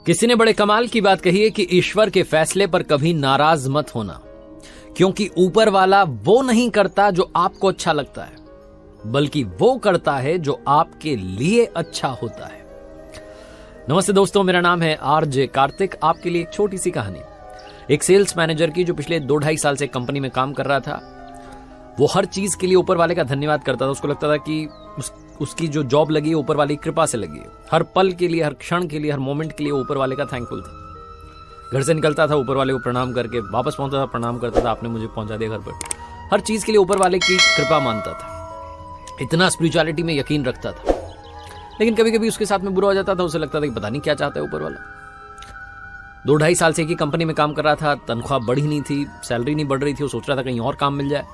किसी ने बड़े कमाल की बात कही है कि ईश्वर के फैसले पर कभी नाराज मत होना, क्योंकि ऊपर वाला वो नहीं करता जो आपको अच्छा लगता है, बल्कि वो करता है जो आपके लिए अच्छा होता है। नमस्ते दोस्तों, मेरा नाम है आरजे कार्तिक। आपके लिए एक छोटी सी कहानी। एक सेल्स मैनेजर की जो पिछले 2-2.5 साल से कंपनी में काम कर रहा था, वो हर चीज के लिए ऊपर वाले का धन्यवाद करता था। उसको लगता था कि उसकी जो जॉब लगी है ऊपर वाले की कृपा से लगी है। हर पल के लिए, हर क्षण के लिए, हर मोमेंट के लिए ऊपर वाले का थैंकफुल था। घर से निकलता था ऊपर वाले को प्रणाम करके, वापस पहुंचता था प्रणाम करता था, आपने मुझे पहुंचा दिया घर पर। हर चीज के लिए ऊपर वाले की कृपा मानता था, इतना स्पिरिचुअलिटी में यकीन रखता था। लेकिन कभी कभी उसके साथ में बुरा हो जाता था। उसे लगता था कि पता नहीं क्या चाहता है ऊपर वाला। 2-2.5 साल से एक ही कंपनी में काम कर रहा था, तनख्वाह बढ़ी नहीं थी, सैलरी नहीं बढ़ रही थी। वो सोच रहा था कहीं और काम मिल जाए।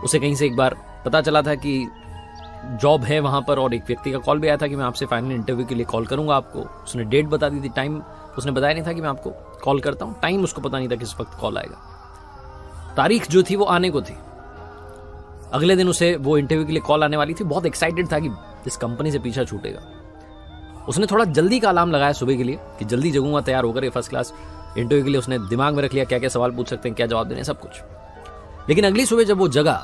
उसे कहीं से एक बार पता चला था कि जॉब है वहां पर, और एक व्यक्ति का कॉल भी आया था कि मैं आपसे फाइनल इंटरव्यू के लिए कॉल करूंगा आपको। उसने डेट बता दी थी, टाइम उसने बताया नहीं था कि मैं आपको कॉल करता हूं। टाइम उसको पता नहीं था किस वक्त कॉल आएगा। तारीख जो थी वो आने को थी। अगले दिन उसे वो इंटरव्यू के लिए कॉल आने वाली थी। बहुत एक्साइटेड था कि इस कंपनी से पीछा छूटेगा। उसने थोड़ा जल्दी का अलार्म लगाया सुबह के लिए कि जल्दी जगूंगा, तैयार होकर फर्स्ट क्लास इंटरव्यू के लिए। उसने दिमाग में रख लिया क्या क्या सवाल पूछ सकते हैं, क्या जवाब देने, सब कुछ। लेकिन अगली सुबह जब वो जगा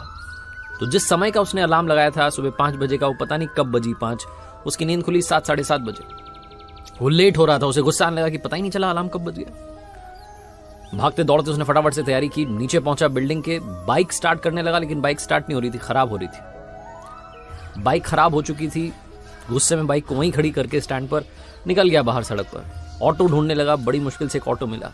तो जिस समय का उसने अलार्म लगाया था सुबह 5 बजे का, वो पता नहीं कब बजी 5, उसकी नींद खुली 7, 7:30 बजे। वो लेट हो रहा था। उसे गुस्सा आने लगा कि पता ही नहीं चला अलार्म कब बज गया। भागते दौड़ते उसने फटाफट से तैयारी की, नीचे पहुंचा बिल्डिंग के, बाइक स्टार्ट करने लगा। लेकिन बाइक स्टार्ट नहीं हो रही थी, खराब हो रही थी। बाइक खराब हो चुकी थी। गुस्से में बाइक को वहीं खड़ी करके स्टैंड पर निकल गया बाहर सड़क पर। ऑटो ढूंढने लगा, बड़ी मुश्किल से एक ऑटो मिला।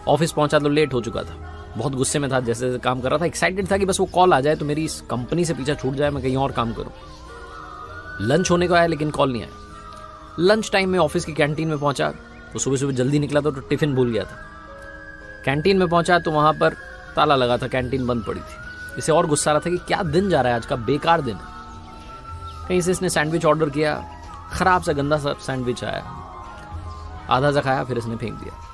ऑफिस पहुंचा तो लेट हो चुका था। बहुत गुस्से में था, जैसे जैसे काम कर रहा था। एक्साइटेड था कि बस वो कॉल आ जाए तो मेरी इस कंपनी से पीछा छूट जाए, मैं कहीं और काम करूं। लंच होने को आया लेकिन कॉल नहीं आया। लंच टाइम में ऑफिस की कैंटीन में पहुंचा। वो सुबह सुबह जल्दी निकला था तो टिफिन भूल गया था। कैंटीन में पहुंचा तो वहां पर ताला लगा था, कैंटीन बंद पड़ी थी। इसे और गुस्सा आ रहा था कि क्या दिन जा रहा है आज का, बेकार दिन है। कहीं से इसने सैंडविच ऑर्डर किया, खराब सा गंदा सा सैंडविच आया। आधा सा खाया, फिर इसने फेंक दिया।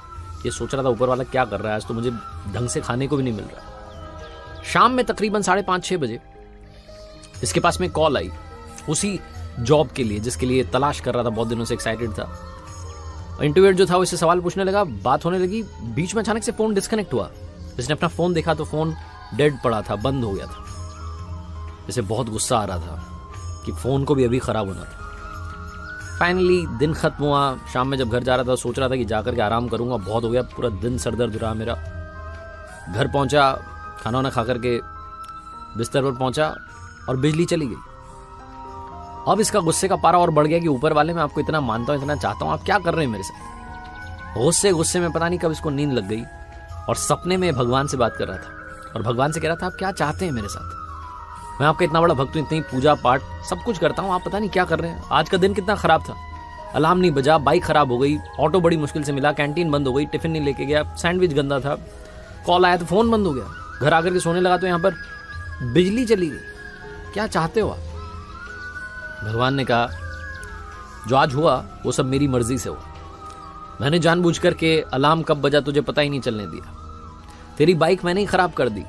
ये सोच रहा था ऊपर वाला क्या कर रहा है, आज तो मुझे ढंग से खाने को भी नहीं मिल रहा। शाम में तकरीबन 5:30-6 बजे इसके पास में कॉल आई, उसी जॉब के लिए जिसके लिए तलाश कर रहा था, बहुत दिनों से एक्साइटेड था। इंटरव्यूअर जो था वो इससे सवाल पूछने लगा, बात होने लगी। बीच में अचानक से फोन डिस्कनेक्ट हुआ। इसने अपना फोन देखा तो फोन डेड पड़ा था, बंद हो गया था। इसे बहुत गुस्सा आ रहा था कि फोन को भी अभी खराब होना था। फाइनली दिन खत्म हुआ। शाम में जब घर जा रहा था सोच रहा था कि जाकर के आराम करूंगा, बहुत हो गया, पूरा दिन सर दर्द रहा मेरा। घर पहुंचा, खाना वाना खा करके बिस्तर पर पहुंचा और बिजली चली गई। अब इसका गुस्से का पारा और बढ़ गया कि ऊपर वाले, मैं आपको इतना मानता हूं, इतना चाहता हूं, आप क्या कर रहे हैं मेरे साथ। गुस्से में पता नहीं कब इसको नींद लग गई और सपने में भगवान से बात कर रहा था और भगवान से कह रहा था आप क्या चाहते हैं मेरे साथ। मैं आपका इतना बड़ा भक्त हूं, इतनी पूजा पाठ सब कुछ करता हूं, आप पता नहीं क्या कर रहे हैं। आज का दिन कितना खराब था। अलार्म नहीं बजा, बाइक खराब हो गई, ऑटो बड़ी मुश्किल से मिला, कैंटीन बंद हो गई, टिफिन नहीं लेके गया, सैंडविच गंदा था, कॉल आया तो फोन बंद हो गया। घर आकर के सोने लगा तो यहां पर बिजली चली गई। क्या चाहते हो आप? भगवान ने कहा जो आज हुआ वो सब मेरी मर्जी से हुआ। मैंने जानबूझ करके अलार्म कब बजा तुझे पता ही नहीं चलने दिया। तेरी बाइक मैंने ही खराब कर दी।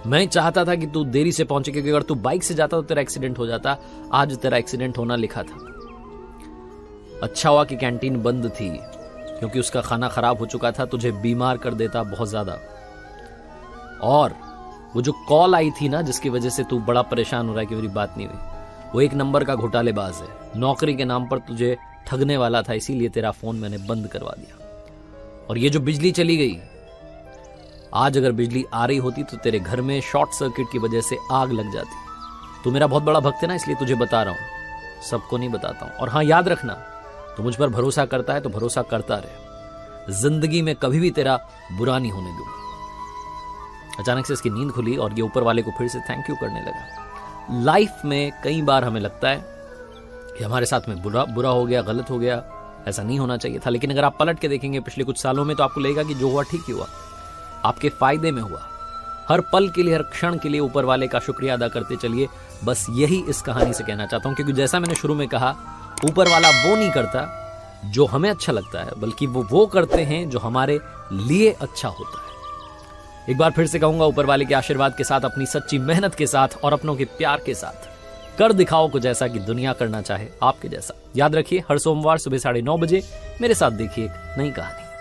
मैं चाहता था कि तू देरी से पहुंचे, क्योंकि अगर तू बाइक से जाता तो तेरा एक्सीडेंट हो जाता। आज तेरा एक्सीडेंट होना लिखा था। अच्छा हुआ कि कैंटीन बंद थी, क्योंकि उसका खाना खराब हो चुका था, तुझे बीमार कर देता बहुत ज्यादा। और वो जो कॉल आई थी ना, जिसकी वजह से तू बड़ा परेशान हो रहा है कि मेरी बात नहीं हुई, वो एक नंबर का घोटालेबाज है। नौकरी के नाम पर तुझे ठगने वाला था, इसीलिए तेरा फोन मैंने बंद करवा दिया। और ये जो बिजली चली गई, आज अगर बिजली आ रही होती तो तेरे घर में शॉर्ट सर्किट की वजह से आग लग जाती। तू मेरा बहुत बड़ा भक्त है ना, इसलिए तुझे बता रहा हूं, सबको नहीं बताता हूं। और हाँ, याद रखना, तू मुझ पर भरोसा करता है तो भरोसा करता रहे। जिंदगी में कभी भी तेरा बुरा नहीं होने दूंगा। अचानक से इसकी नींद खुली और ये ऊपर वाले को फिर से थैंक यू करने लगा। लाइफ में कई बार हमें लगता है कि हमारे साथ में बुरा हो गया, गलत हो गया, ऐसा नहीं होना चाहिए था। लेकिन अगर आप पलट के देखेंगे पिछले कुछ सालों में तो आपको लगेगा कि जो हुआ ठीक ही हुआ, आपके फायदे में हुआ। हर पल के लिए, हर क्षण के लिए ऊपर वाले का शुक्रिया अदा करते चलिए। बस यही इस कहानी से कहना चाहता हूं, क्योंकि जैसा मैंने शुरू में कहा, ऊपर वाला वो नहीं करता जो हमें अच्छा लगता है, बल्कि वो करते हैं जो हमारे लिए अच्छा होता है। एक बार फिर से कहूंगा, ऊपर वाले के आशीर्वाद के साथ, अपनी सच्ची मेहनत के साथ और अपनों के प्यार के साथ कर दिखाओ कुछ ऐसा कि दुनिया करना चाहे आपके जैसा। याद रखिए, हर सोमवार सुबह 9:30 बजे मेरे साथ देखिए एक नई कहानी।